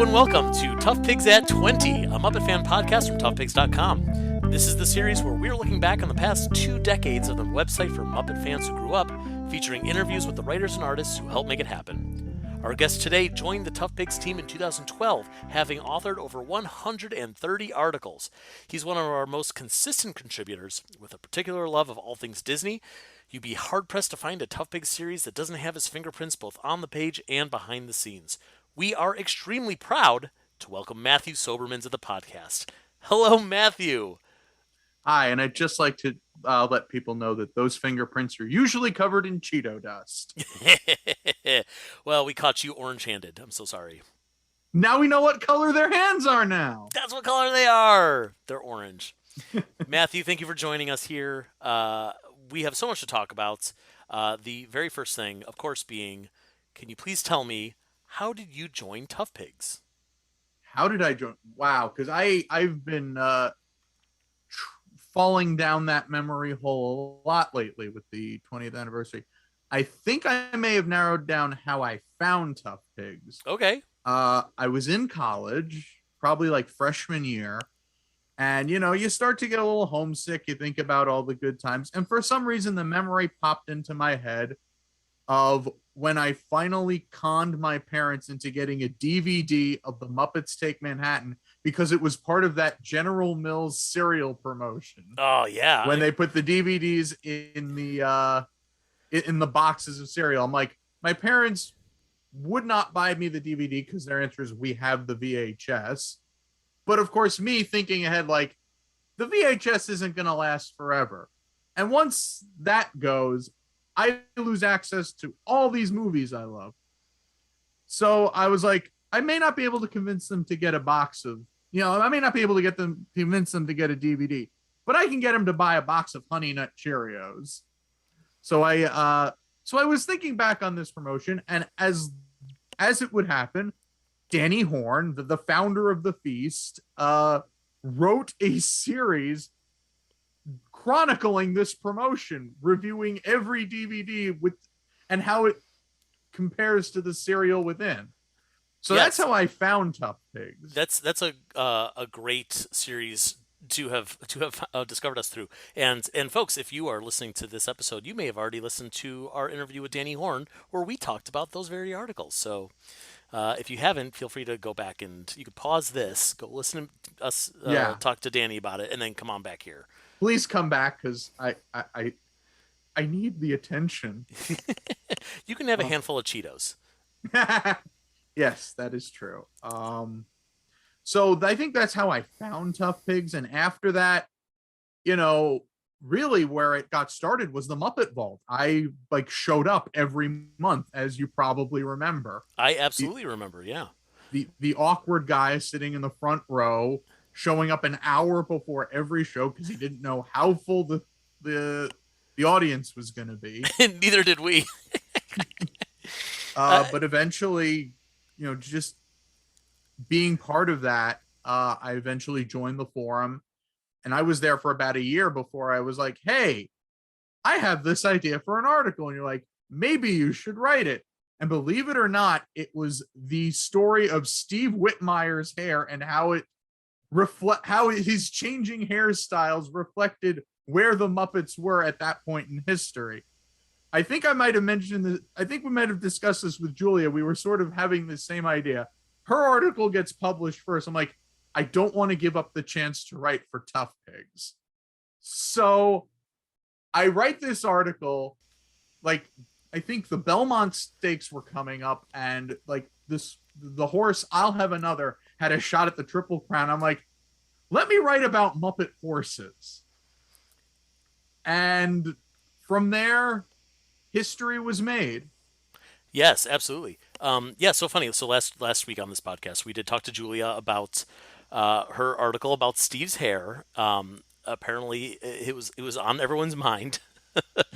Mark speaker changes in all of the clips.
Speaker 1: and welcome to Tough Pigs at 20, a Muppet fan podcast from ToughPigs.com. This is the series where we're looking back on the past 2 decades of the website for Muppet fans who grew up, featuring interviews with the writers and artists who helped make it happen. Our guest today joined the Tough Pigs team in 2012, having authored over 130 articles. He's one of our most consistent contributors, with a particular love of all things Disney. You'd be hard-pressed to find a Tough Pigs series that doesn't have his fingerprints both on the page and behind the scenes. We are extremely proud to welcome Matthew Soberman to the podcast. Hello, Matthew.
Speaker 2: Hi, and I'd just like to let people know that those fingerprints are usually covered in Cheeto dust.
Speaker 1: Well, we caught you orange-handed. I'm so sorry.
Speaker 2: Now we know what color their hands are now.
Speaker 1: That's what color they are. They're orange. Matthew, thank you for joining us here. We have so much to talk about. The very first thing, of course, being, can you please tell me, how did you join Tough Pigs?
Speaker 2: How did I join? Wow, because I've been falling down that memory hole a lot lately with the 20th anniversary. I think I may have narrowed down how I found Tough Pigs.
Speaker 1: Okay.
Speaker 2: I was in college, probably like freshman year. And, you start to get a little homesick. You think about all the good times. And for some reason, the memory popped into my head of when I finally conned my parents into getting a DVD of the Muppets Take Manhattan because it was part of that General Mills cereal promotion.
Speaker 1: Oh, yeah.
Speaker 2: When they put the DVDs in the boxes of cereal. I'm like, my parents would not buy me the DVD because their answer is, we have the VHS. But of course, me thinking ahead, like, the VHS isn't going to last forever. And once that goes, I lose access to all these movies I love. So I was like, I may not be able to convince them to get a box of, I may not be able to convince them to get a DVD, but I can get them to buy a box of Honey Nut Cheerios. So I was thinking back on this promotion, and as it would happen, Danny Horn, the founder of the Feast, wrote a series chronicling this promotion, reviewing every DVD and how it compares to the cereal within. So yes. That's how I found Tough Pigs.
Speaker 1: That's a great series to have discovered us through. And folks, if you are listening to this episode, you may have already listened to our interview with Danny Horn, where we talked about those very articles. So if you haven't, feel free to go back and you can pause this, go listen to us talk to Danny about it, and then come on back here.
Speaker 2: Please come back, because I need the attention.
Speaker 1: You can have a handful of Cheetos.
Speaker 2: Yes, that is true. So I think that's how I found Tough Pigs. And after that, really where it got started was the Muppet Vault. I showed up every month, as you probably remember.
Speaker 1: I absolutely remember, yeah.
Speaker 2: The awkward guy sitting in the front row, showing up an hour before every show because he didn't know how full the audience was going to be.
Speaker 1: Neither did we.
Speaker 2: But eventually, just being part of that, I eventually joined the forum, and I was there for about a year before I was like, hey, I have this idea for an article. And you're like, maybe you should write it. And believe it or not, it was the story of Steve Whitmire's hair and how his changing hairstyles reflected where the Muppets were at that point in history. I think I might have mentioned this. I think we might have discussed this with Julia. We were sort of having the same idea. Her article gets published first. I'm like, I don't want to give up the chance to write for Tough Pigs. So I write this article, I think the Belmont Stakes were coming up, and the horse I'll Have Another had a shot at the Triple Crown. I'm like, let me write about Muppet horses. And from there, history was made.
Speaker 1: Yes, absolutely. So funny. So last week on this podcast, we did talk to Julia about her article about Steve's hair. Apparently, it was on everyone's mind.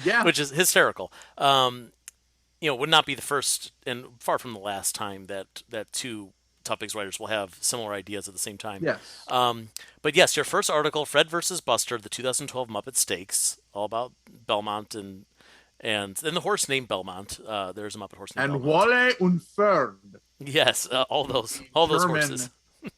Speaker 2: Yeah,
Speaker 1: which is hysterical. Would not be the first and far from the last time that two Tough Pigs writers will have similar ideas at the same time.
Speaker 2: Yes.
Speaker 1: But yes, your first article, Fred versus Buster, the 2012 Muppet Stakes, all about Belmont and And then the horse named Belmont. There's a Muppet horse named
Speaker 2: And
Speaker 1: Belmont.
Speaker 2: Wale und Ferd,
Speaker 1: Yes,
Speaker 2: the
Speaker 1: all those horses.
Speaker 2: German,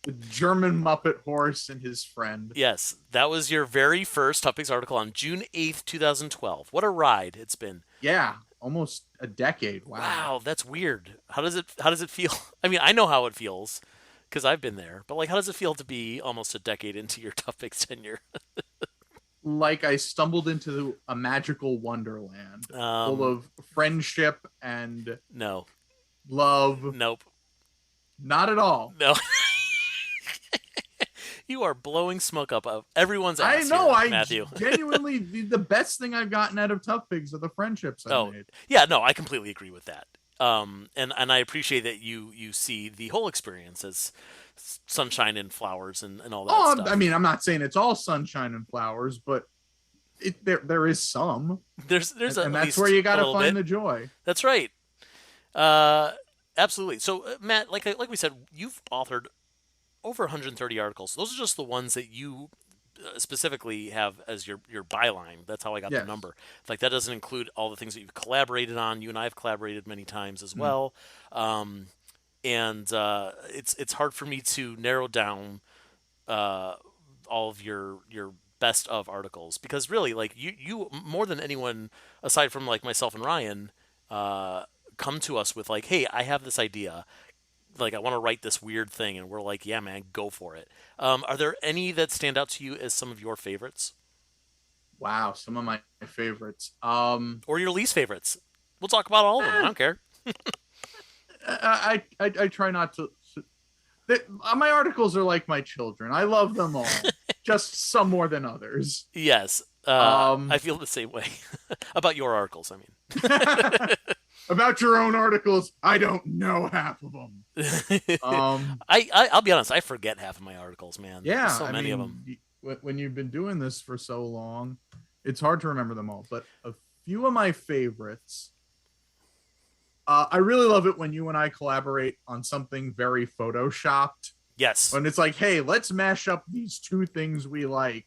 Speaker 2: the German Muppet horse and his friend.
Speaker 1: Yes, that was your very first Topics article on June 8th, 2012. What a ride it's been.
Speaker 2: Yeah, almost a decade. Wow.
Speaker 1: Wow, that's weird. How does it feel? I mean, I know how it feels because I've been there. But like, how does it feel to be almost a decade into your Topics tenure?
Speaker 2: Like I stumbled into a magical wonderland full
Speaker 1: Um,
Speaker 2: of friendship and
Speaker 1: no,
Speaker 2: love.
Speaker 1: nope,
Speaker 2: Not at all.
Speaker 1: no. You are blowing smoke up of everyone's
Speaker 2: I
Speaker 1: ass
Speaker 2: know.
Speaker 1: here,
Speaker 2: I
Speaker 1: Matthew.
Speaker 2: genuinely the best thing I've gotten out of Tough Pigs are the friendships I've
Speaker 1: Oh,
Speaker 2: made.
Speaker 1: yeah, no, I completely agree with that. And I appreciate that you see the whole experience as sunshine and flowers and all that
Speaker 2: Oh,
Speaker 1: stuff.
Speaker 2: I mean, I'm not saying it's all sunshine and flowers, but there is some,
Speaker 1: There's
Speaker 2: and
Speaker 1: at
Speaker 2: that's
Speaker 1: least
Speaker 2: where you
Speaker 1: a
Speaker 2: got to
Speaker 1: little
Speaker 2: find
Speaker 1: bit.
Speaker 2: the joy.
Speaker 1: That's right. Uh, absolutely. So, Matt, like we said, you've authored over 130 articles. Those are just the ones that you specifically have as your byline. That's how I got the
Speaker 2: Yes.
Speaker 1: number. Like that doesn't include all the things that you've collaborated on. You and I have collaborated many times as
Speaker 2: Mm.
Speaker 1: well. Um, and it's hard for me to narrow down uh, all of your best of articles because really like you more than anyone aside from like myself and Ryan uh, come to us with like, hey, I have this idea, like I want to write this weird thing, and we're like, yeah, man, go for it. Are there any that stand out to you as some of your favorites
Speaker 2: Wow, some of my favorites.
Speaker 1: or your least favorites? We'll talk about all of them. I
Speaker 2: Eh,
Speaker 1: don't care.
Speaker 2: I try not to. My articles are like my children. I love them all, just some more than others.
Speaker 1: Yes, I
Speaker 2: Um,
Speaker 1: feel the same way about your articles. I
Speaker 2: about your own articles, I don't know half of them.
Speaker 1: mean,
Speaker 2: Um,
Speaker 1: I'll be honest. I forget half of my articles, man. There's
Speaker 2: yeah,
Speaker 1: so
Speaker 2: I
Speaker 1: many of them.
Speaker 2: mean, when you've been doing this for so long, it's hard to remember them all. But a few of my favorites. I really love it when you and I collaborate on something very photoshopped.
Speaker 1: Yes.
Speaker 2: When it's like, hey, let's mash up these two things we like,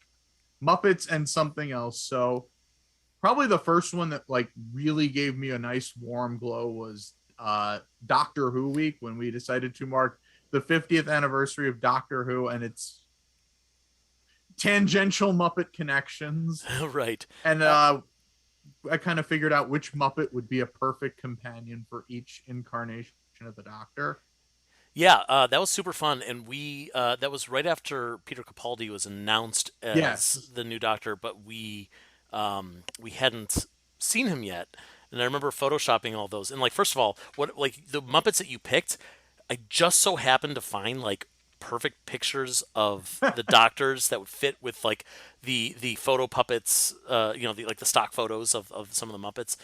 Speaker 2: Muppets and something else. So probably the first one that like really gave me a nice warm glow was Doctor Who week when we decided to mark the 50th anniversary of Doctor Who and its tangential Muppet connections.
Speaker 1: Right.
Speaker 2: And I kind of figured out which Muppet would be a perfect companion for each incarnation of the Doctor.
Speaker 1: Yeah, that was super fun, and we that was right after Peter Capaldi was announced as
Speaker 2: Yes.
Speaker 1: the new Doctor, but we hadn't seen him yet. And I remember photoshopping all those. And like, first of all, what like the Muppets that you picked, I just so happened to find like perfect pictures of the doctors that would fit with like the photo puppets, like the stock photos of some of the Muppets.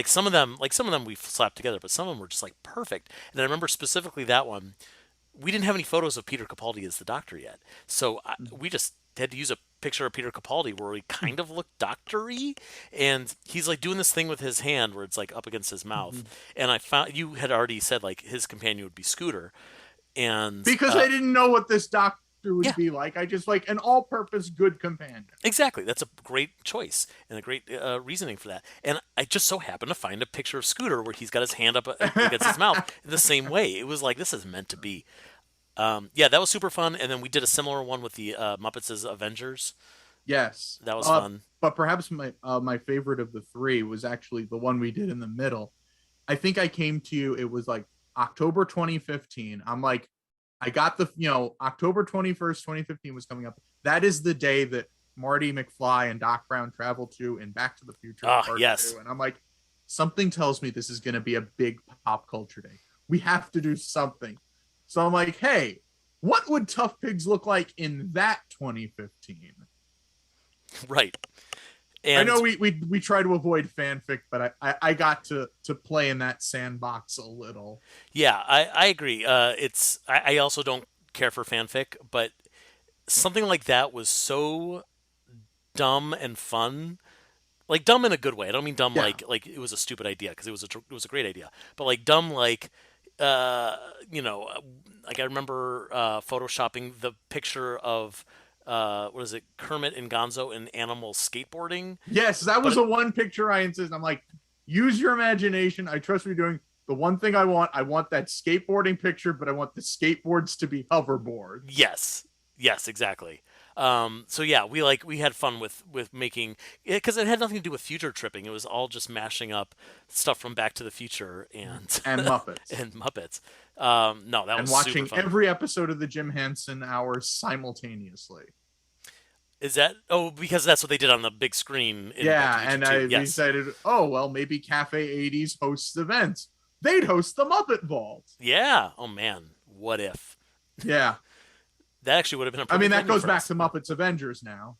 Speaker 1: Some of them we slapped together, but some of them were just like perfect. And I remember specifically that one. We didn't have any photos of Peter Capaldi as the Doctor yet, so we just had to use a picture of Peter Capaldi where he kind of looked doctory, and he's like doing this thing with his hand where it's like up against his mouth. And I found you had already said like his companion would be Scooter, and
Speaker 2: Because I didn't know what this Doctor would
Speaker 1: yeah,
Speaker 2: be like. I just like an all-purpose good companion.
Speaker 1: exactly. That's a great choice and a great reasoning for that. And I just so happened to find a picture of Scooter where he's got his hand up against his mouth the same way. It was like this is meant to be. Yeah, that was super fun. And then we did a similar one with the Muppets as Avengers.
Speaker 2: Yes.
Speaker 1: That was fun.
Speaker 2: But perhaps my favorite of the three was actually the one we did in the middle. I think I came to you, it was like October 2015. I'm like, I got October 21st, 2015 was coming up. That is the day that Marty McFly and Doc Brown travel to in Back to the Future
Speaker 1: Ah,
Speaker 2: Part
Speaker 1: yes.
Speaker 2: 2. And I'm like, something tells me this is going to be a big pop culture day. We have to do something. So I'm like, hey, what would Tough Pigs look like in that 2015?
Speaker 1: Right.
Speaker 2: I
Speaker 1: And
Speaker 2: know we try to avoid fanfic, but I got to play in that sandbox a little.
Speaker 1: yeah, I agree. I also don't care for fanfic, but something like that was so dumb and fun. Like dumb in a good way. I don't mean dumb
Speaker 2: Yeah.
Speaker 1: like it was a stupid idea because it was a great idea. But like dumb like uh like I remember photoshopping the picture of what is it, Kermit and Gonzo in animal skateboarding.
Speaker 2: Yes, that was
Speaker 1: But
Speaker 2: the one picture I insist. I'm like, use your imagination. I trust what you're doing. The one thing I want that skateboarding picture, but I want the skateboards to be hoverboards.
Speaker 1: yes, yes, exactly. So yeah, we had fun with making it because it had nothing to do with future tripping. It was all just mashing up stuff from Back to the Future and
Speaker 2: And Muppets.
Speaker 1: and Muppets. No, that
Speaker 2: And
Speaker 1: was super
Speaker 2: watching
Speaker 1: fun.
Speaker 2: every episode of the Jim Henson Hour simultaneously.
Speaker 1: Is that because that's what they did on the big screen in Back to
Speaker 2: Yeah,
Speaker 1: the
Speaker 2: and
Speaker 1: Future too?
Speaker 2: we
Speaker 1: Yes.
Speaker 2: decided, oh well, maybe Cafe 80s hosts events. They'd host the Muppet Vault.
Speaker 1: Yeah. Oh man, what if
Speaker 2: Yeah,
Speaker 1: that actually would have been a
Speaker 2: I
Speaker 1: perfect
Speaker 2: mean that
Speaker 1: venue
Speaker 2: goes
Speaker 1: for
Speaker 2: back
Speaker 1: us.
Speaker 2: to Muppets Avengers now.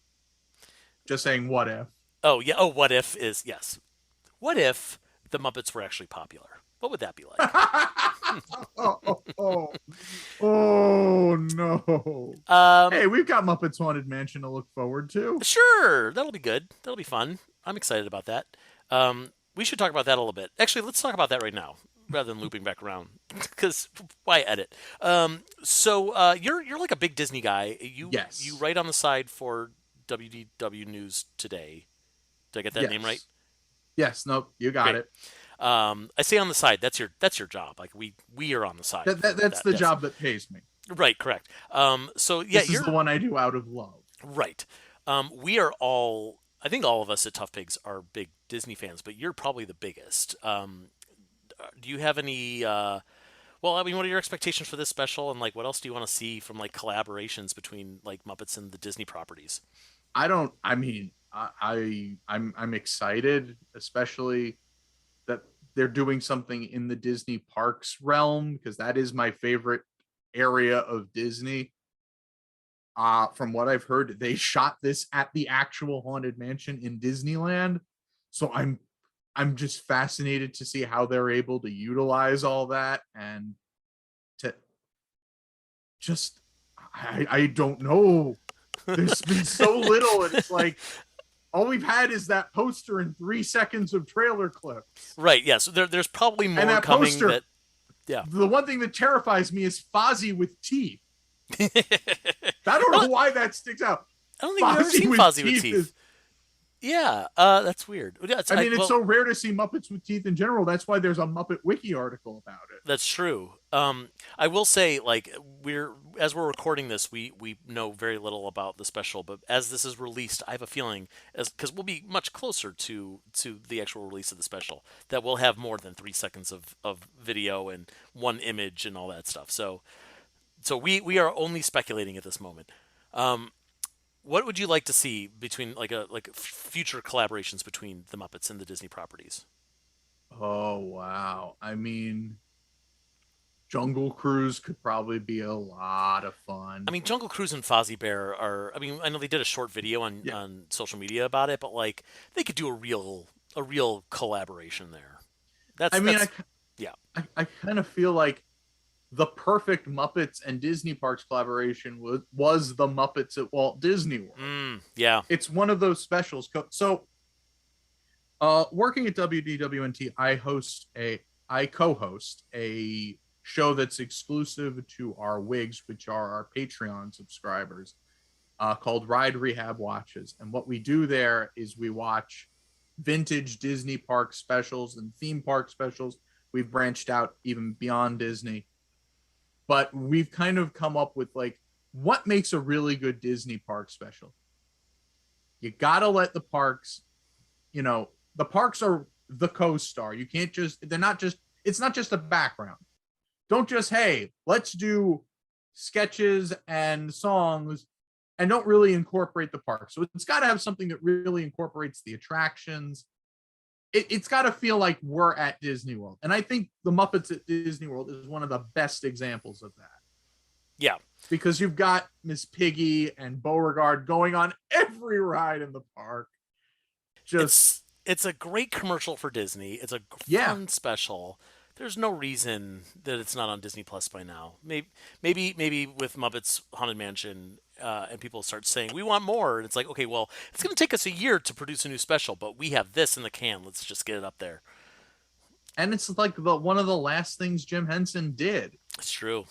Speaker 2: Just saying, what if?
Speaker 1: Oh yeah. Oh, what if is yes. What if the Muppets were actually popular? What would that be like?
Speaker 2: Oh, oh no!
Speaker 1: Um,
Speaker 2: Hey, we've got Muppets Haunted Mansion to look forward to.
Speaker 1: sure, that'll be good. That'll be fun. I'm excited about that. We should talk about that a little bit. Actually, let's talk about that right now, rather than looping back around. Because why edit? You're like a big Disney guy. You
Speaker 2: Yes,
Speaker 1: write on the side for WDW News Today. Did I get that name right?
Speaker 2: yes, yes. Nope, you got
Speaker 1: Great.
Speaker 2: it.
Speaker 1: I say on the side. That's your job. Like we are on the side for
Speaker 2: That's
Speaker 1: that.
Speaker 2: the
Speaker 1: Yes.
Speaker 2: job that pays me.
Speaker 1: Right. Correct. So yeah,
Speaker 2: This is
Speaker 1: you're
Speaker 2: the one I do out of love.
Speaker 1: right. We are all. I think all of us at Tough Pigs are big Disney fans, but you're probably the biggest. Do you have any? Well, I mean, what are your expectations for this special, and like, what else do you want to see from like collaborations between like Muppets and the Disney properties?
Speaker 2: I don't. I mean, I'm excited, especially that they're doing something in the Disney parks realm because that is my favorite area of Disney. From what I've heard, they shot this at the actual Haunted Mansion in Disneyland. So I'm just fascinated to see how they're able to utilize all that and to just I don't know. There's been so little, and it's like all we've had is that poster and 3 seconds of trailer clips.
Speaker 1: Right. Yeah. So there's probably
Speaker 2: And
Speaker 1: more
Speaker 2: that
Speaker 1: coming.
Speaker 2: poster,
Speaker 1: That yeah.
Speaker 2: the one thing that terrifies me is Fozzie with teeth.
Speaker 1: I
Speaker 2: I don't know why that sticks out.
Speaker 1: don't think we've ever seen Fozzie with teeth.
Speaker 2: is
Speaker 1: Yeah. That's weird.
Speaker 2: I mean, it's
Speaker 1: well,
Speaker 2: so rare to see Muppets with teeth in general. That's why there's a Muppet Wiki article about it.
Speaker 1: That's true. I will say, like, we're recording this, we know very little about the special, but as this is released, I have a feeling, as because we'll be much closer to the actual release of the special, that we'll have more than 3 seconds of video and one image and all that stuff. So we are only speculating at this moment. What would you like to see between future collaborations between the Muppets and the Disney properties?
Speaker 2: Oh wow! I mean, Jungle Cruise could probably be a lot of fun.
Speaker 1: I mean, Jungle Cruise and Fozzie Bear are. I mean, I know they did a short video
Speaker 2: Yeah,
Speaker 1: on social media about it, but like they could do a real collaboration there.
Speaker 2: I mean,
Speaker 1: That's yeah.
Speaker 2: I kind of feel like the perfect Muppets and Disney Parks collaboration was the Muppets at Walt Disney World.
Speaker 1: Yeah.
Speaker 2: It's one of those specials. So, working at WDWNT, I co-host a show that's exclusive to our wigs, which are our Patreon subscribers, called Ride Rehab Watches. And what we do there is we watch vintage Disney park specials and theme park specials. We've branched out even beyond Disney, but we've kind of come up with like what makes a really good Disney park special. You gotta let the parks, the parks are the co-star. You can't just, they're not just, it's not just a background. Don't just, hey, let's do sketches and songs and don't really incorporate the park. So it's got to have something that really incorporates the attractions. It's got to feel like we're at Disney World. And I think the Muppets at Disney World is one of the best examples of that.
Speaker 1: Yeah.
Speaker 2: Because you've got Miss Piggy and Beauregard going on every ride in the park.
Speaker 1: It's a great commercial for Disney. It's a
Speaker 2: Yeah.
Speaker 1: fun special. There's no reason that it's not on Disney Plus by now. Maybe with Muppets Haunted Mansion, and people start saying we want more, and it's like, okay, well, it's going to take us a year to produce a new special, but we have this in the can. Let's just get it up there.
Speaker 2: And it's like one of the last things Jim Henson did.
Speaker 1: It's true.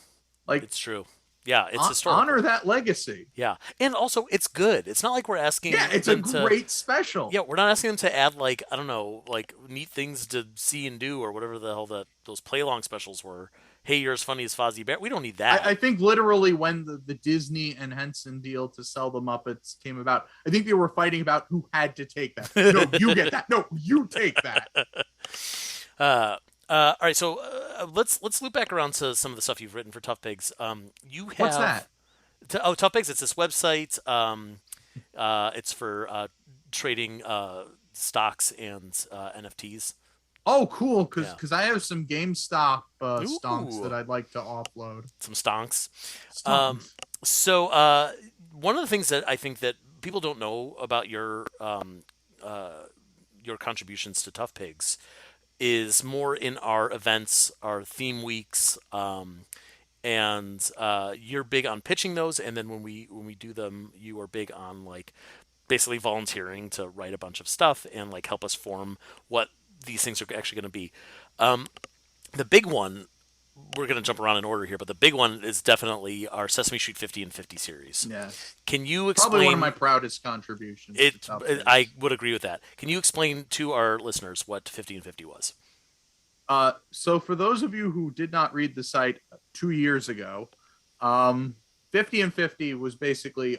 Speaker 2: Like
Speaker 1: It's true. Yeah, it's historical.
Speaker 2: Honor that legacy.
Speaker 1: Yeah, and also it's good. It's not like we're
Speaker 2: Yeah,
Speaker 1: asking
Speaker 2: it's a
Speaker 1: them to.
Speaker 2: great special.
Speaker 1: Yeah, we're not asking them to add like I don't know, like neat things to see and do or whatever the hell that those play along specials were. Hey, you're as funny as Fozzie Bear. We don't need that.
Speaker 2: I think literally when the Disney and Henson deal to sell the Muppets came about, I think they were fighting about who had to take that. No, you get that. No, you take that.
Speaker 1: All right, so let's loop back around to some of the stuff you've written for Tough Pigs. You have
Speaker 2: What's that?
Speaker 1: Tough Pigs. It's this website. It's for trading stocks and NFTs.
Speaker 2: Oh, cool.
Speaker 1: Yeah.
Speaker 2: Because I have some GameStop stonks
Speaker 1: Ooh.
Speaker 2: that I'd like to offload.
Speaker 1: Some stonks.
Speaker 2: Stonks.
Speaker 1: So one of the things that I think that people don't know about your contributions to Tough Pigs is more in our events, our theme weeks, and you're big on pitching those. And then when we do them, you are big on like basically volunteering to write a bunch of stuff and like help us form what these things are actually going to be. The big one, we're going to jump around in order here, but the big one is definitely our Sesame Street 50 and 50 series.
Speaker 2: Yes.
Speaker 1: Can you explain?
Speaker 2: Probably one of my proudest contributions.
Speaker 1: It,
Speaker 2: to Tough Pigs.
Speaker 1: I would agree with that. Can you explain to our listeners what 50 and 50 was?
Speaker 2: So for those of you who did not read the site 2 years ago, 50 and 50 was basically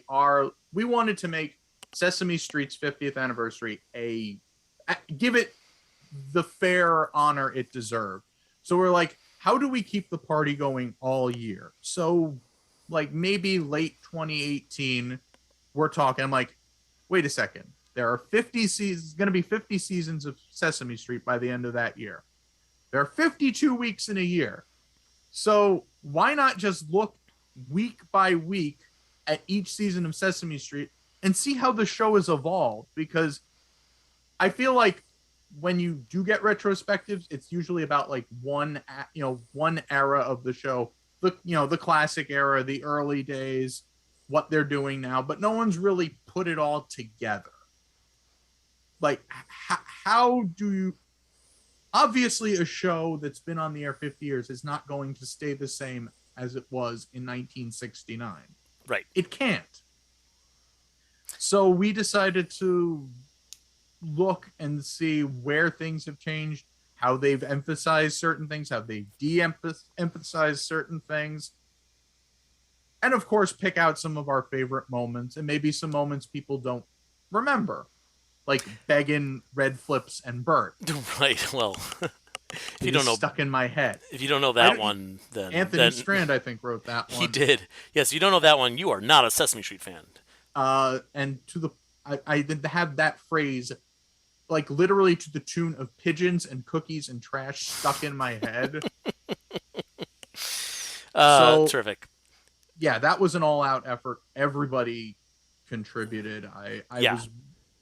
Speaker 2: we wanted to make Sesame Street's 50th anniversary give it the fair honor it deserved. So we're like, how do we keep the party going all year? So like maybe late 2018, we're talking, I'm like, wait a second. There are 50 seasons, going to be 50 seasons of Sesame Street by the end of that year. There are 52 weeks in a year. So why not just look week by week at each season of Sesame Street and see how the show has evolved? Because I feel like when you do get retrospectives, it's usually about like one era of the show, the classic era, the early days, what they're doing now, but no one's really put it all together. Like, how do you? Obviously, a show that's been on the air 50 years is not going to stay the same as it was in 1969.
Speaker 1: Right.
Speaker 2: It can't. So we decided to look and see where things have changed, how they've emphasized certain things, how they've de-emphasized certain things. And of course, pick out some of our favorite moments and maybe some moments people don't remember. Like Beggin, Red Flips, and Bert.
Speaker 1: Right. Well, if you don't know,
Speaker 2: stuck in my head.
Speaker 1: If you don't know that one, then
Speaker 2: Anthony Strand, I think, wrote that one.
Speaker 1: He did. Yes. If you don't know that one, you are not a Sesame Street fan.
Speaker 2: And I did have that phrase, like literally to the tune of pigeons and cookies and trash stuck in my head. So,
Speaker 1: terrific.
Speaker 2: Yeah, that was an all-out effort. Everybody contributed.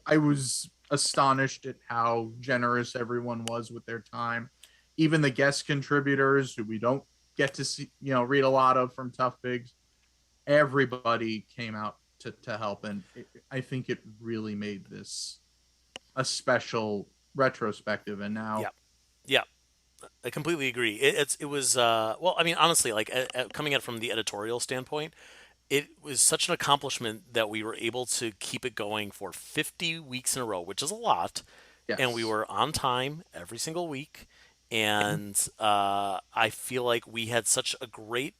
Speaker 2: I was astonished at how generous everyone was with their time. Even the guest contributors who we don't get to see, read a lot of from Tough Pigs, everybody came out to help. And I think it really made this a special retrospective. And now.
Speaker 1: Yeah. I completely agree. It was, well, I mean, honestly, like coming at it from the editorial standpoint, it was such an accomplishment that we were able to keep it going for 50 weeks in a row, which is a lot.
Speaker 2: Yes.
Speaker 1: And we were on time every single week. And I feel like we had such a great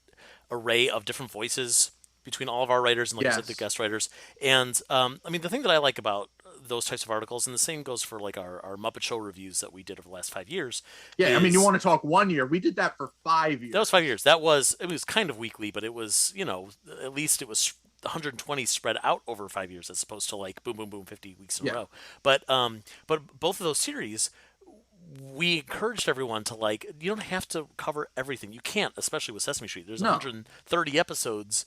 Speaker 1: array of different voices between all of our writers and, like I said, the guest writers. And I mean, the thing that I like about those types of articles, and the same goes for like our Muppet Show reviews that we did over the last 5 years.
Speaker 2: Yeah, I mean, you want to talk 1 year? We did that for 5 years.
Speaker 1: That was 5 years. It was kind of weekly, but it was, at least it was 120 spread out over 5 years as opposed to like boom, boom, boom, 50 weeks in a row. But both of those series, we encouraged everyone to like, you don't have to cover everything. You can't, especially with Sesame Street. There's 130 episodes,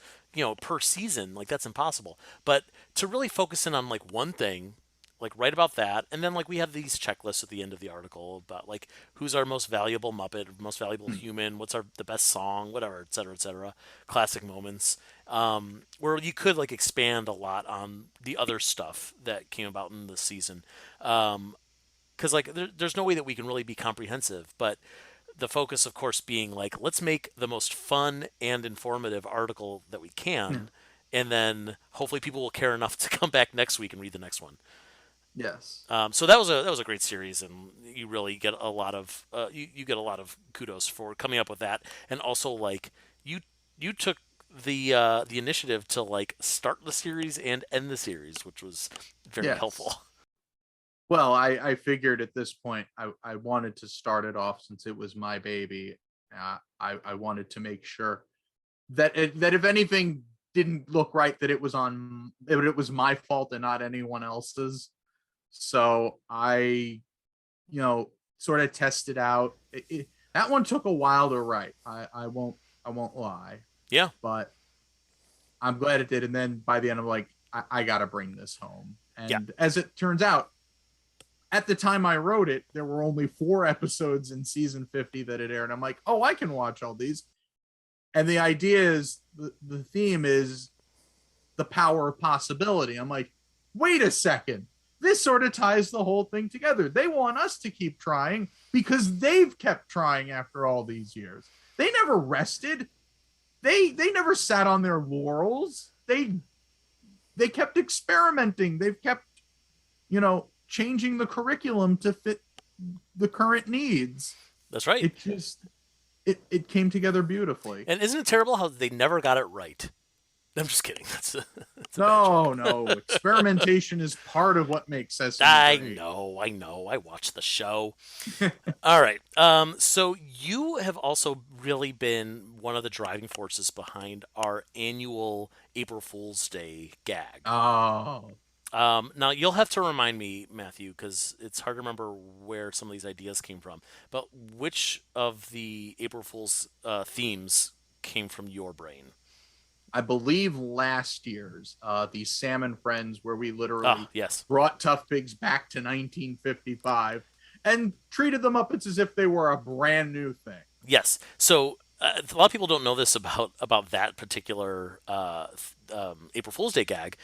Speaker 1: per season. Like that's impossible. But to really focus in on like one thing, like write about that, and then like we have these checklists at the end of the article about like who's our most valuable Muppet, most valuable human, what's the best song, whatever, et cetera, classic moments, where you could like expand a lot on the other stuff that came about in the season, because like there's no way that we can really be comprehensive, but the focus, of course, being like, let's make the most fun and informative article that we
Speaker 2: Yeah.
Speaker 1: can, and then hopefully people will care enough to come back next week and read the next one.
Speaker 2: Yes.
Speaker 1: So that was a great series, and you really get a lot of you get a lot of kudos for coming up with that, and also like you you took the initiative to like start the series and end the series, which was very helpful.
Speaker 2: Yes. Well, I figured at this point I wanted to start it off since it was my baby. I wanted to make sure that if anything didn't look right, that it was my fault and not anyone else's. So I, sort of tested out. That one took a while to write. I won't lie,
Speaker 1: Yeah,
Speaker 2: but I'm glad it did. And then by the end, I'm like, I got to bring this home.
Speaker 1: yeah,
Speaker 2: And as it turns out, at the time I wrote it, there were only 4 episodes in season 50 that had aired. I'm like, oh, I can watch all these. And the idea is the theme is the power of possibility. I'm like, wait a second. This sort of ties the whole thing together. They want us to keep trying because they've kept trying after all these years. They never rested. They never sat on their laurels. They kept experimenting. They've kept, changing the curriculum to fit the current needs.
Speaker 1: that's right.
Speaker 2: It came together beautifully.
Speaker 1: And isn't it terrible how they never got it right? I'm just kidding. That's a
Speaker 2: No. Experimentation is part of what makes Sesame
Speaker 1: I
Speaker 2: great.
Speaker 1: know. I watched the show. All right. So you have also really been one of the driving forces behind our annual April Fool's Day gag.
Speaker 2: Oh,
Speaker 1: Now you'll have to remind me, Matthew, because it's hard to remember where some of these ideas came from. But which of the April Fool's themes came from your brain?
Speaker 2: I believe last year's the Salmon Friends, where we literally
Speaker 1: Ah, yes.
Speaker 2: brought Tough Pigs back to 1955 and treated the Muppets as if they were a brand new thing.
Speaker 1: Yes. So a lot of people don't know this about that particular April Fool's Day gag.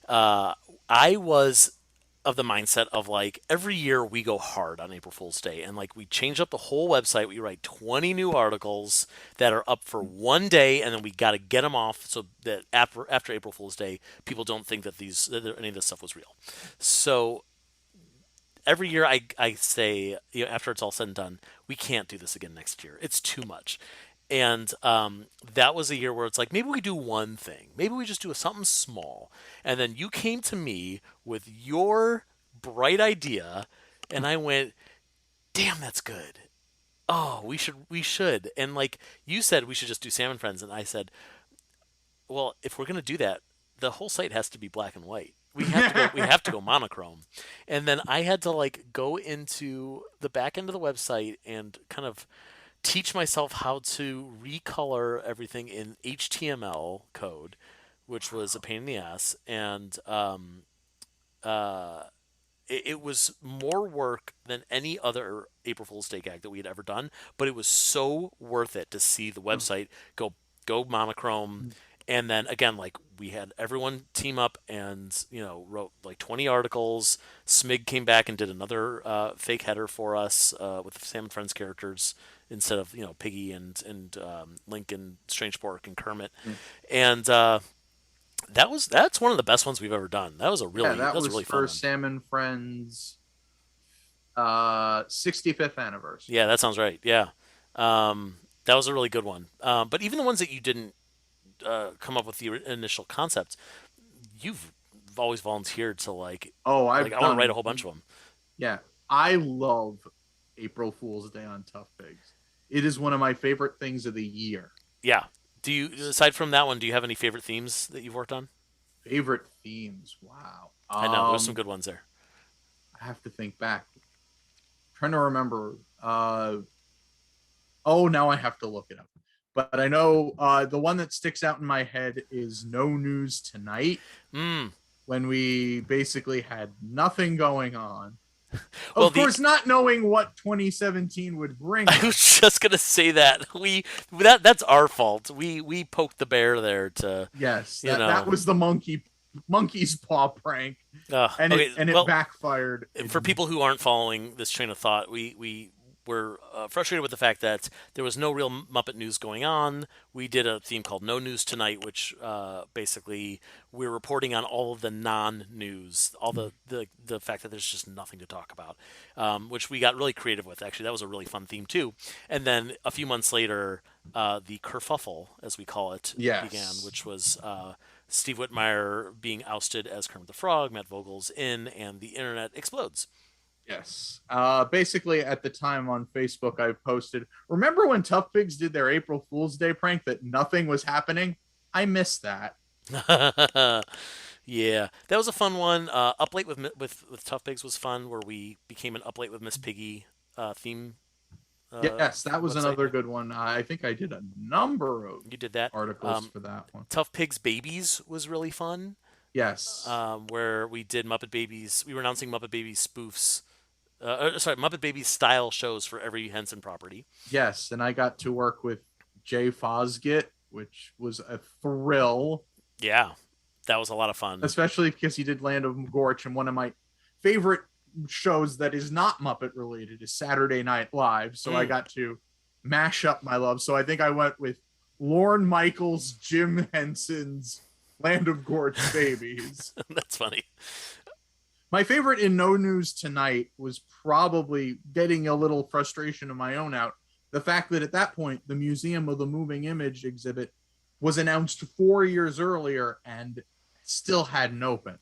Speaker 1: I was of the mindset of like every year we go hard on April Fool's Day and like we change up the whole website. We write 20 new articles that are up for one day, and then we got to get them off so that after April Fool's Day, people don't think that any of this stuff was real. So every year I say, after it's all said and done, we can't do this again next year. It's too much. And that was a year where it's like, maybe we do one thing. Maybe we just do something small. And then you came to me with your bright idea, and I went, damn, that's good. Oh, we should. And like you said, we should just do Salmon Friends. And I said, well, if we're going to do that, the whole site has to be black and white. We have to go monochrome. And then I had to like go into the back end of the website and kind of teach myself how to recolor everything in HTML code, which was a pain in the ass. And uh, it was more work than any other April Fool's Day gag that we had ever done, but it was so worth it to see the website go monochrome. And then again, like we had everyone team up and wrote like 20 articles. Smig came back and did another fake header for us with the Sam and Friends characters instead of Piggy and Link and Strange Pork and Kermit. And that's one of the best ones we've ever done. That was
Speaker 2: That
Speaker 1: a
Speaker 2: was
Speaker 1: really
Speaker 2: for
Speaker 1: fun one.
Speaker 2: Salmon Friends 65th anniversary.
Speaker 1: Yeah, that sounds right. Yeah, that was a really good one. But even the ones that you didn't come up with the initial concept, you've always volunteered to like.
Speaker 2: Oh,
Speaker 1: I want to write a whole bunch of them.
Speaker 2: Yeah, I love April Fool's Day on Tough Pigs. It is one of my favorite things of the year.
Speaker 1: Yeah. Do you, aside from that one, do you have any favorite themes that you've worked on?
Speaker 2: Favorite themes? Wow.
Speaker 1: I know there's some good ones there.
Speaker 2: I have to think back. I'm trying to remember. Oh, now I have to look it up. But I know the one that sticks out in my head is No News Tonight, when we basically had nothing going on.
Speaker 1: Well,
Speaker 2: of course, not knowing what 2017 would bring.
Speaker 1: I was just gonna say that that's our fault. We poked the bear there to
Speaker 2: Yes, that was the monkey's paw prank, and
Speaker 1: okay,
Speaker 2: it
Speaker 1: well,
Speaker 2: backfired.
Speaker 1: For people who aren't following this train of thought, we were frustrated with the fact that there was no real Muppet news going on. We did a theme called No News Tonight, which basically we're reporting on all of the non-news, all the fact that there's just nothing to talk about, which we got really creative with. Actually, that was a really fun theme too. And then a few months later, the kerfuffle, as we call it, began,
Speaker 2: Yes.
Speaker 1: which was Steve Whitmire being ousted as Kermit the Frog, Matt Vogel's in, and the internet explodes.
Speaker 2: Yes. Basically, at the time on Facebook, I posted, remember when Tough Pigs did their April Fool's Day prank that nothing was happening? I missed that.
Speaker 1: Yeah, that was a fun one. Up Late with Tough Pigs was fun, where we became an Up Late with Miss Piggy theme
Speaker 2: Yes, that was
Speaker 1: website.
Speaker 2: another good one. I think I did a number of
Speaker 1: You did that.
Speaker 2: articles for that one.
Speaker 1: Tough Pigs Babies was really fun,
Speaker 2: Yes.
Speaker 1: where we did Muppet Babies. We were announcing Muppet Babies spoofs. Sorry, Muppet Babies style shows for every Henson property.
Speaker 2: Yes. And I got to work with Jay Fosgit, which was a thrill,
Speaker 1: Yeah, that was a lot of fun.
Speaker 2: especially because he did Land of Gorch. And one of my favorite shows that is not Muppet related is Saturday Night Live. So I got to mash up my love. So I think I went with Lorne Michaels, Jim Henson's Land of Gorge Babies.
Speaker 1: That's funny.
Speaker 2: My favorite in No News Tonight was probably getting a little frustration of my own out. The fact that at that point, the Museum of the Moving Image exhibit was announced 4 years earlier and still hadn't opened.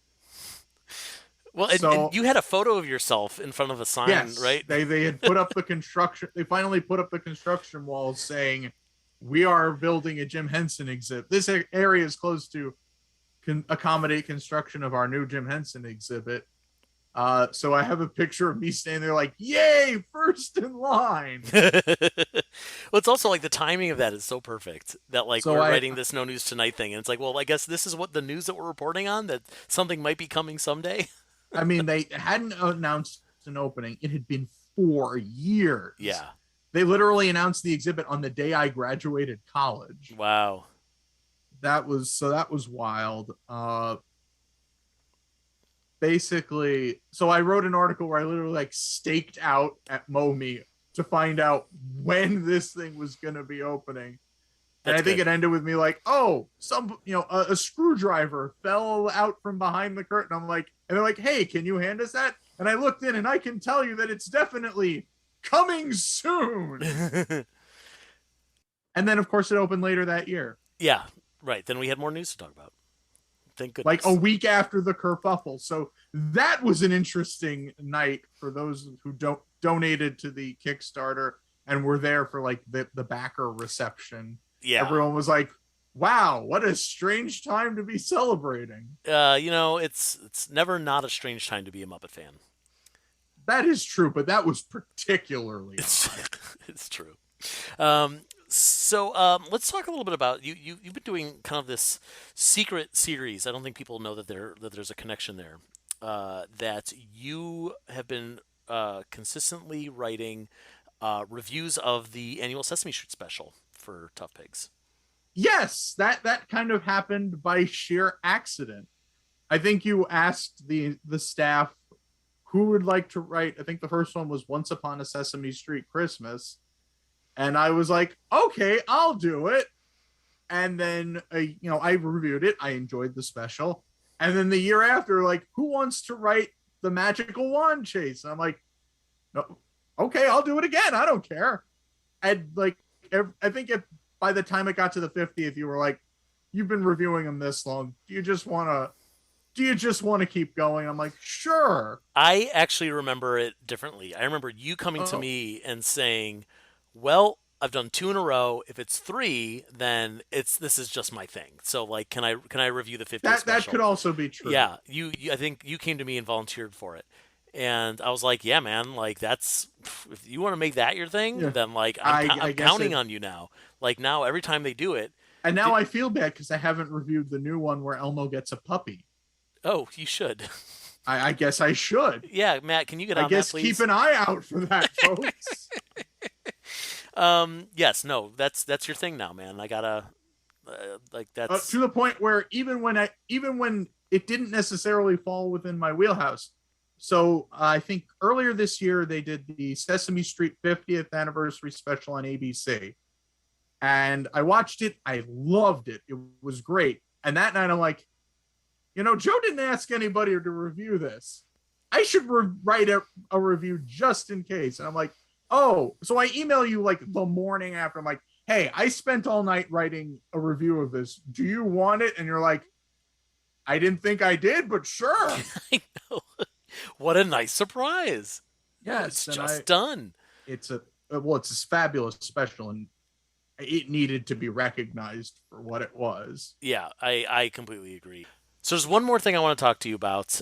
Speaker 1: Well, and you had a photo of yourself in front of a sign,
Speaker 2: Yes,
Speaker 1: right?
Speaker 2: they had put up the construction. They finally put up the construction walls saying, "We are building a Jim Henson exhibit. This area is close to accommodate construction of our new Jim Henson exhibit." So I have a picture of me standing there like, "Yay, first in line!"
Speaker 1: Well, it's also like the timing of that is so perfect that like
Speaker 2: So
Speaker 1: we're writing this No News Tonight thing, and it's like, well, I guess this is what the news that we're reporting on, that something might be coming someday.
Speaker 2: I mean, they hadn't announced an opening. It had been 4 years.
Speaker 1: Yeah.
Speaker 2: They literally announced the exhibit on the day I graduated college.
Speaker 1: Wow.
Speaker 2: That was wild. Basically, so I wrote an article where I literally like staked out at MoMI to find out when this thing was going to be opening. And I think it ended with me like, oh, a screwdriver fell out from behind the curtain. I'm like, and they're like, hey, can you hand us that? And I looked in and I can tell you that it's definitely coming soon. And then, of course, it opened later that year.
Speaker 1: Yeah, right. Then we had more news to talk about. Thank goodness.
Speaker 2: Like a week after the kerfuffle. So that was an interesting night for those who donated to the Kickstarter and were there for like the backer reception.
Speaker 1: Yeah.
Speaker 2: Everyone was like, wow, what a strange time to be celebrating.
Speaker 1: It's never not a strange time to be a Muppet fan.
Speaker 2: That is true, but that was particularly
Speaker 1: it's true. So let's talk a little bit about you've been doing kind of this secret series. I don't think people know that there's a connection there. That you have been consistently writing reviews of the annual Sesame Street special for Tough Pigs.
Speaker 2: Yes, that kind of happened by sheer accident. I think you asked the staff who would like to write. I think the first one was Once Upon a Sesame Street Christmas. And I was like, okay, I'll do it. And then, I reviewed it. I enjoyed the special. And then the year after, like, who wants to write the Magical Wand Chase? And I'm like, no, okay, I'll do it again. I don't care. And like, I think by the time it got to the 50th, you were like, you've been reviewing them this long. Do you just want to keep going? I'm like, sure.
Speaker 1: I actually remember it differently. I remember you coming to me and saying, well, I've done 2 in a row. If it's 3, then this is just my thing. So like, can I review the 50th special?
Speaker 2: That could also be true.
Speaker 1: Yeah, I think you came to me and volunteered for it, and I was like, yeah, man, like that's, if you want to make that your thing, then like I'm counting on you now. Like now, every time they do it,
Speaker 2: and now I feel bad because I haven't reviewed the new one where Elmo gets a puppy.
Speaker 1: Oh, you should.
Speaker 2: I guess I should.
Speaker 1: Yeah, Matt, can you get on that, please?
Speaker 2: Keep an eye out for that, folks.
Speaker 1: Yes, no, that's your thing now, man. I gotta like that's
Speaker 2: to the point where even when it didn't necessarily fall within my wheelhouse, So I think earlier this year they did the Sesame Street 50th anniversary special on ABC, and I watched it. I loved it. It was great. And that night I'm like, Joe didn't ask anybody to review this. I should write a review just in case. And I'm like, oh, so I email you like the morning after. I'm like, hey, I spent all night writing a review of this. Do you want it? And you're like, I didn't think I did, but sure.
Speaker 1: I know. What a nice surprise.
Speaker 2: Yes,
Speaker 1: It's just done.
Speaker 2: It's a fabulous special, and it needed to be recognized for what it was.
Speaker 1: Yeah, I completely agree. So there's one more thing I want to talk to you about.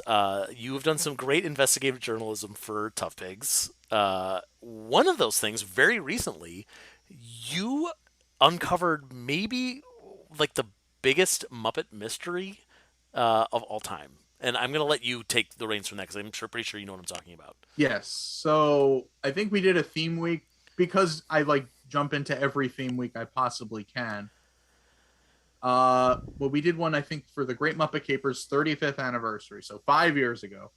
Speaker 1: You have done some great investigative journalism for Tough Pigs. One of those things, very recently, you uncovered maybe like the biggest Muppet mystery of all time. And I'm going to let you take the reins from that because pretty sure you know what I'm talking about.
Speaker 2: Yes. So I think we did a theme week because I like jump into every theme week I possibly can. Well, we did one, I think, for the Great Muppet Caper's 35th anniversary. So 5 years ago.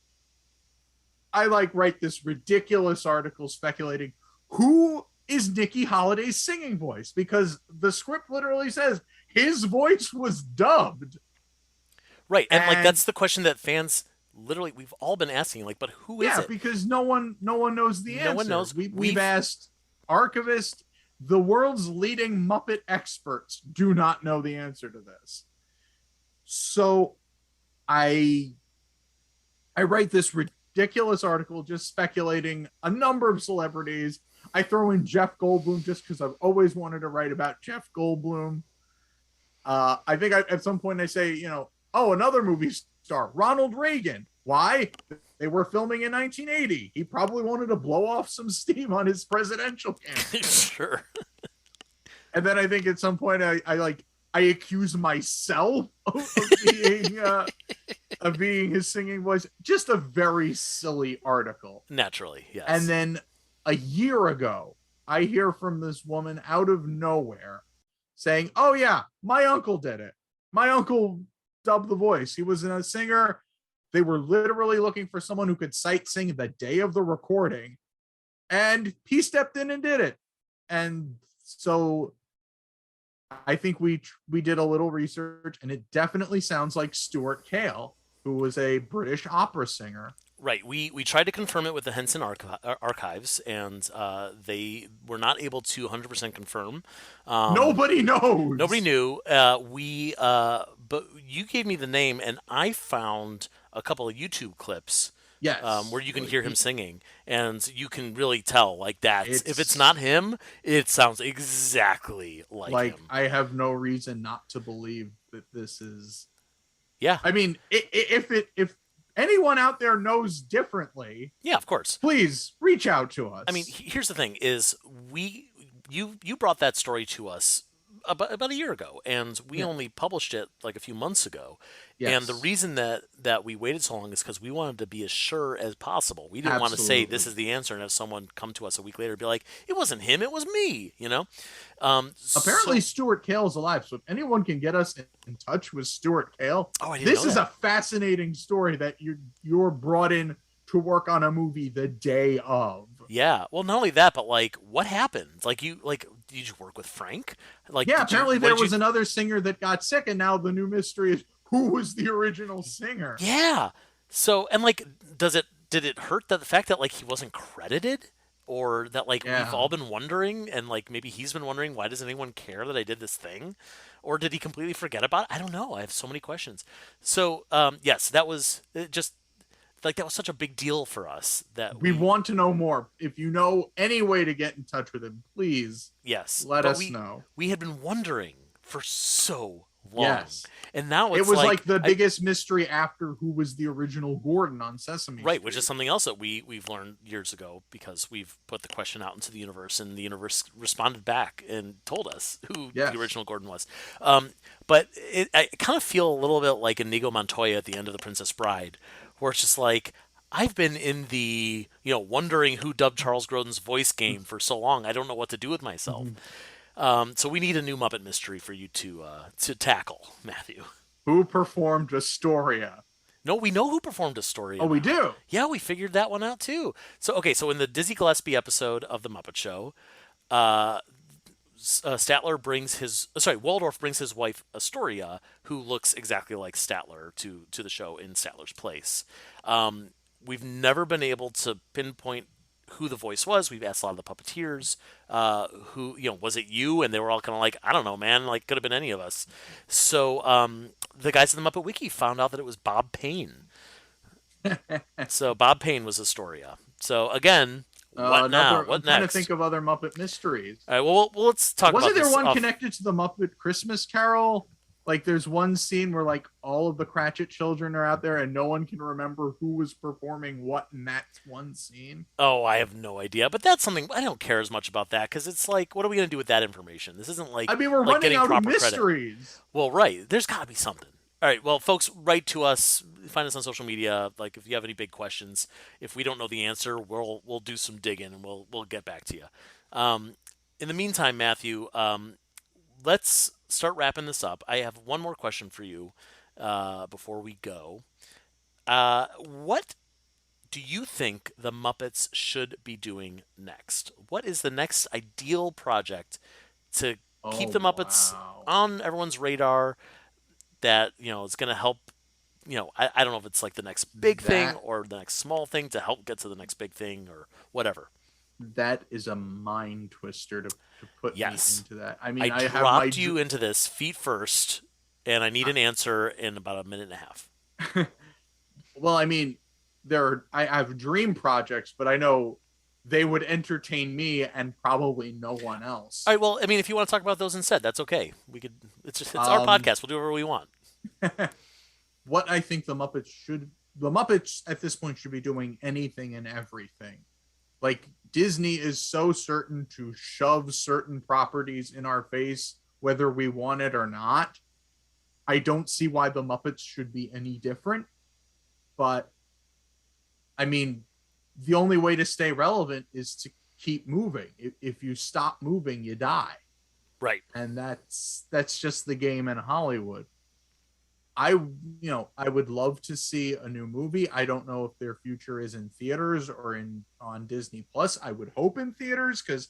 Speaker 2: I write this ridiculous article speculating who is Nikki Holiday's singing voice, because the script literally says his voice was dubbed.
Speaker 1: Right, and that's the question that fans literally we've all been asking, but who is it?
Speaker 2: Yeah, because no one knows the answer.
Speaker 1: No one knows.
Speaker 2: We've asked archivists, the world's leading Muppet experts do not know the answer to this. So I write this ridiculous article just speculating a number of celebrities. I throw in Jeff Goldblum just because I've always wanted to write about Jeff Goldblum. I think at some point I say, another movie star, Ronald Reagan. Why? They were filming in 1980. He probably wanted to blow off some steam on his presidential campaign.
Speaker 1: Sure.
Speaker 2: And then I think at some point I accuse myself of being his singing voice. Just a very silly article.
Speaker 1: Naturally, yes.
Speaker 2: And then a year ago, I hear from this woman out of nowhere saying, "Oh yeah, my uncle did it. My uncle dubbed the voice. He was a singer. They were literally looking for someone who could sight sing the day of the recording, and he stepped in and did it." And so I think we did a little research, and it definitely sounds like Stuart Kale, who was a British opera singer.
Speaker 1: Right. We tried to confirm it with the Henson archives, and they were not able to 100% confirm.
Speaker 2: Nobody knows.
Speaker 1: Nobody knew. But you gave me the name, and I found a couple of YouTube clips.
Speaker 2: Yes.
Speaker 1: Where you can hear him singing, and you can really tell, if it's not him, it sounds exactly like him.
Speaker 2: I have no reason not to believe that this is.
Speaker 1: Yeah.
Speaker 2: I mean, if anyone out there knows differently,
Speaker 1: yeah, of course,
Speaker 2: please reach out to us.
Speaker 1: I mean, here's the thing: is you brought that story to us about a year ago, and we only published it a few months ago. Yes. And the reason that we waited so long is because we wanted to be as sure as possible. We didn't want to say this is the answer and have someone come to us a week later and be like, it wasn't him, it was me,
Speaker 2: Apparently Stuart Kale's alive, so if anyone can get us in touch with Stuart Kale, this is a fascinating story that you're brought in to work on a movie the day of.
Speaker 1: Yeah, well, not only that, but what happened? Did you work with Frank?
Speaker 2: Apparently there was another singer that got sick, and now the new mystery is who was the original singer.
Speaker 1: Yeah. So, and did it hurt that the fact that he wasn't credited, or that we've all been wondering, and maybe he's been wondering, why does anyone care that I did this thing, or did he completely forget about it? I don't know. I have so many questions. So, yes, that was just. That was such a big deal for us that
Speaker 2: we want to know more. If you know any way to get in touch with him, please let us know.
Speaker 1: We had been wondering for so long.
Speaker 2: Yes.
Speaker 1: And now
Speaker 2: it was the biggest mystery after who was the original Gordon on Sesame Street.
Speaker 1: Right, which is something else that we've learned years ago because we've put the question out into the universe, and the universe responded back and told us who the original Gordon was. But I kind of feel a little bit like Inigo Montoya at the end of The Princess Bride, where it's just I've been in the, wondering who dubbed Charles Grodin's voice game for so long. I don't know what to do with myself. Mm-hmm. So we need a new Muppet mystery for you to tackle, Matthew.
Speaker 2: Who performed Astoria?
Speaker 1: No, we know who performed Astoria
Speaker 2: Oh, we
Speaker 1: now.
Speaker 2: do.
Speaker 1: Yeah, we figured that one out too. So okay, so in the Dizzy Gillespie episode of the Muppet Show, uh, Statler brings Waldorf brings his wife Astoria, who looks exactly like Statler, to the show in Statler's place. We've never been able to pinpoint who the voice was. We've asked a lot of the puppeteers, who, was it you? And they were all kind of like, I don't know, man. Like, could have been any of us. So the guys at the Muppet Wiki found out that it was Bob Payne. So Bob Payne was Astoria. So again, what now?
Speaker 2: I'm
Speaker 1: What
Speaker 2: trying to
Speaker 1: next?
Speaker 2: think of other Muppet mysteries.
Speaker 1: All right, well, let's talk about
Speaker 2: Wasn't there
Speaker 1: this
Speaker 2: one
Speaker 1: off-
Speaker 2: connected to the Muppet Christmas Carol? Like, there's one scene where like all of the Cratchit children are out there, and no one can remember who was performing what in that one scene.
Speaker 1: Oh, I have no idea, but that's something I don't care as much about that because it's like, what are we going to do with that information? This isn't like
Speaker 2: I mean, we're
Speaker 1: like
Speaker 2: running
Speaker 1: getting
Speaker 2: out of
Speaker 1: proper credit.
Speaker 2: mysteries.
Speaker 1: Well, right, there's got to be something. All right, well, folks, write to us. Find us on social media. Like, if you have any big questions, if we don't know the answer, we'll do some digging and we'll get back to you. In the meantime, Matthew, let's start wrapping this up. I have one more question for you before we go. What do you think the Muppets should be doing next? What is the next ideal project to keep the Muppets on everyone's radar that, is going to help, I don't know if it's like the next big thing or the next small thing to help get to the next big thing or whatever.
Speaker 2: That is a mind twister to put me into that. I mean,
Speaker 1: I dropped you into this feet first, and I need an answer in about a minute and a half.
Speaker 2: Well, I mean, I have dream projects, but I know they would entertain me and probably no one else.
Speaker 1: All right. Well, I mean, if you want to talk about those instead, that's okay. We could. It's our podcast. We'll do whatever we want.
Speaker 2: What I think the Muppets at this point should be doing anything and everything. Like, Disney is so certain to shove certain properties in our face, whether we want it or not. I don't see why the Muppets should be any different. But, I mean, the only way to stay relevant is to keep moving. If you stop moving, you die.
Speaker 1: Right.
Speaker 2: And that's just the game in Hollywood. I would love to see a new movie. I don't know if their future is in theaters or on Disney Plus. I would hope in theaters because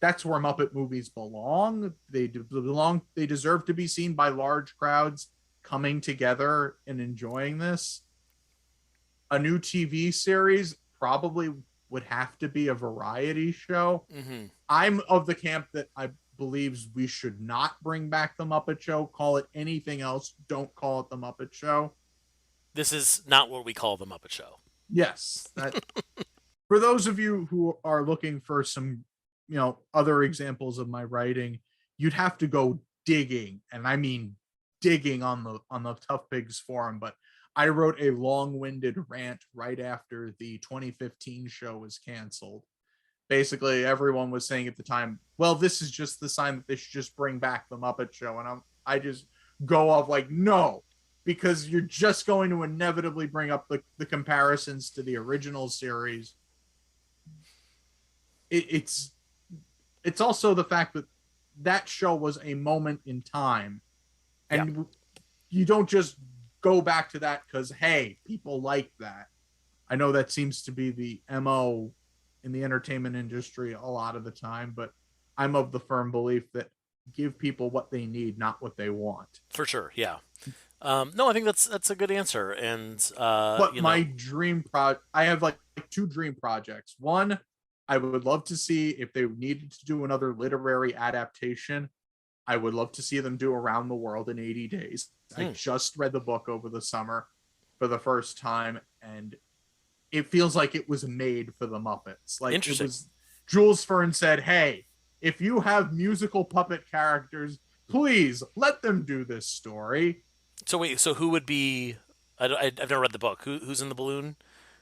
Speaker 2: that's where Muppet movies belong. They deserve to be seen by large crowds coming together and enjoying this. A new TV series probably would have to be a variety show.
Speaker 1: Mm-hmm.
Speaker 2: I'm of the camp that I believes we should not bring back the Muppet Show. Call it anything else. Don't call it the Muppet Show.
Speaker 1: This is not what we call the Muppet Show.
Speaker 2: Yes. For those of you who are looking for some, other examples of my writing, you'd have to go digging, and I mean digging on the ToughPigs forum. But I wrote a long-winded rant right after the 2015 show was canceled. Basically, everyone was saying at the time, well, this is just the sign that they should just bring back the Muppet Show. And I just go off like, no, because you're just going to inevitably bring up the comparisons to the original series. It's also the fact that show was a moment in time. And you don't just go back to that because, hey, people like that. I know that seems to be the MO in the entertainment industry a lot of the time, but I'm of the firm belief that give people what they need, not what they want.
Speaker 1: For sure, yeah. No, I think that's a good answer. And
Speaker 2: my dream I have like two dream projects. One, I would love to see if they needed to do another literary adaptation. I would love to see them do Around the World in 80 Days. I just read the book over the summer for the first time, and it feels like it was made for the Muppets. Like, it was, Jules Verne said, hey, if you have musical puppet characters, please let them do this story.
Speaker 1: So wait, so who would be? I've never read the book. Who's in the balloon?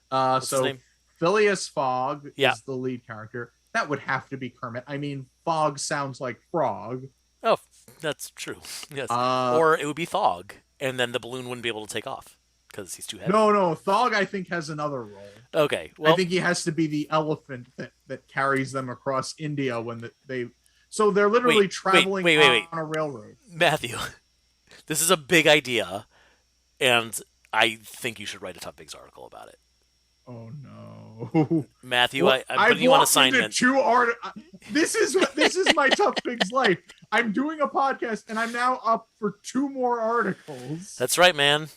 Speaker 2: What's his name? Phileas Fogg
Speaker 1: is
Speaker 2: the lead character. That would have to be Kermit. I mean, Fogg sounds like frog.
Speaker 1: Oh, that's true. Yes. Or it would be Thog, and then the balloon wouldn't be able to take off because he's too heavy.
Speaker 2: No, Thog I think has another role.
Speaker 1: Okay, well,
Speaker 2: I think he has to be the elephant that carries them across India when so they're literally traveling on a railroad.
Speaker 1: Matthew, this is a big idea, and I think you should write a Tough Pigs article about it.
Speaker 2: Oh no,
Speaker 1: Matthew.
Speaker 2: Well,
Speaker 1: I'm putting you on assignment.
Speaker 2: This is my Tough Pigs life. I'm doing a podcast, and I'm now up for 2 more articles.
Speaker 1: That's right, man.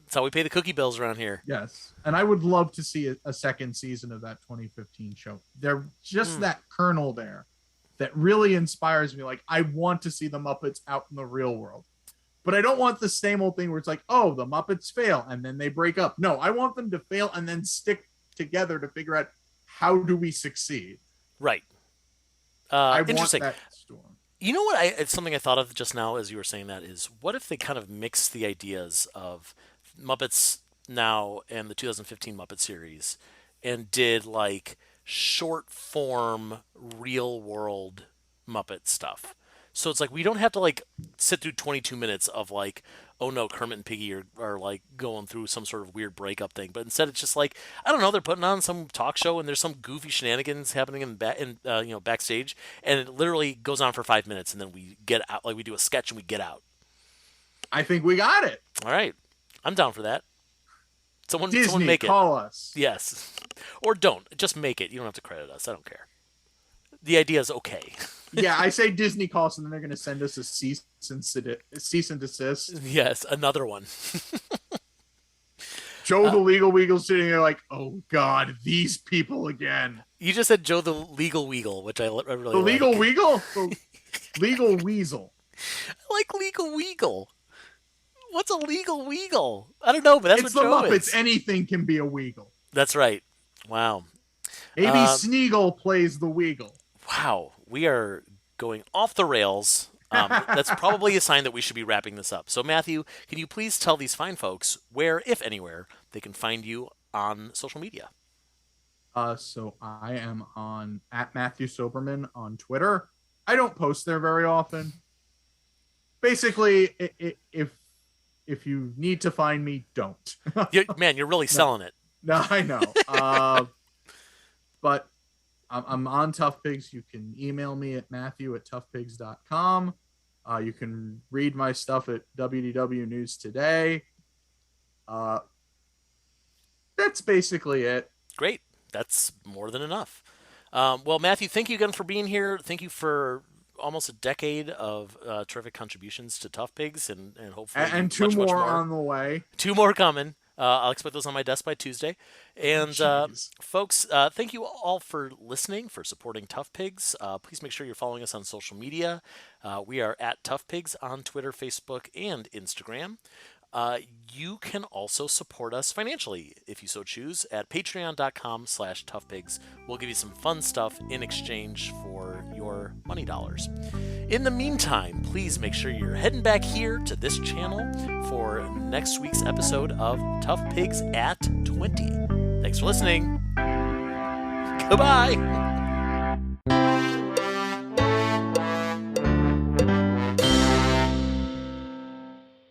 Speaker 1: That's how we pay the cookie bills around here.
Speaker 2: Yes, and I would love to see a second season of that 2015 show. They're just that kernel there that really inspires me. Like, I want to see the Muppets out in the real world. But I don't want the same old thing where it's like, oh, the Muppets fail and then they break up. No, I want them to fail and then stick together to figure out how do we succeed.
Speaker 1: Right.
Speaker 2: I
Speaker 1: interesting.
Speaker 2: want that storm.
Speaker 1: You know what? It's something I thought of just now as you were saying that is, what if they kind of mix the ideas of Muppets Now and the 2015 Muppet series and did like short form, real world Muppet stuff? So it's like we don't have to like sit through 22 minutes of like, oh no, Kermit and Piggy are like going through some sort of weird breakup thing. But instead it's just like, I don't know, they're putting on some talk show and there's some goofy shenanigans happening backstage, and it literally goes on for 5 minutes and then we get out, like we do a sketch and we get out.
Speaker 2: I think we got it.
Speaker 1: All right, I'm down for that. Someone make it.
Speaker 2: Call us.
Speaker 1: Yes, or don't just make it. You don't have to credit us. I don't care. The idea is okay.
Speaker 2: Yeah, I say Disney calls, and then they're going to send us a cease and desist.
Speaker 1: Yes, another one.
Speaker 2: Joe the Legal Weagle sitting there like, oh God, these people again.
Speaker 1: You just said Joe the Legal Weagle, which I really like.
Speaker 2: The Legal Weagle? The Legal Weasel.
Speaker 1: I like Legal Weagle. What's a Legal Weagle? I don't know, but that's
Speaker 2: it's
Speaker 1: what Joe
Speaker 2: the Muppets.
Speaker 1: is.
Speaker 2: Anything can be a Weagle.
Speaker 1: That's right. Wow.
Speaker 2: A.B. Sneagle plays the Weagle.
Speaker 1: Wow, we are going off the rails. That's probably a sign that we should be wrapping this up. So, Matthew, can you please tell these fine folks where, if anywhere, they can find you on social media?
Speaker 2: So I am on at Matthew Soberman on Twitter. I don't post there very often. Basically, if you need to find me, don't.
Speaker 1: Man, you're really selling it.
Speaker 2: No, I know. But I'm on Tough Pigs. You can email me at matthew@toughpigs.com. You can read my stuff at WDW News Today. That's basically it.
Speaker 1: Great. That's more than enough. Well, Matthew, thank you again for being here. Thank you for almost a decade of terrific contributions to Tough Pigs, and hopefully
Speaker 2: and two more on the way.
Speaker 1: 2 more coming. I'll expect those on my desk by Tuesday. And folks, thank you all for listening, for supporting Tough Pigs. Please make sure you're following us on social media. We are at Tough Pigs on Twitter, Facebook, and Instagram. You can also support us financially if you so choose at patreon.com/toughpigs. We'll give you some fun stuff in exchange for your money dollars. In the meantime, please make sure you're heading back here to this channel for next week's episode of Tough Pigs at 20. Thanks for listening. Goodbye.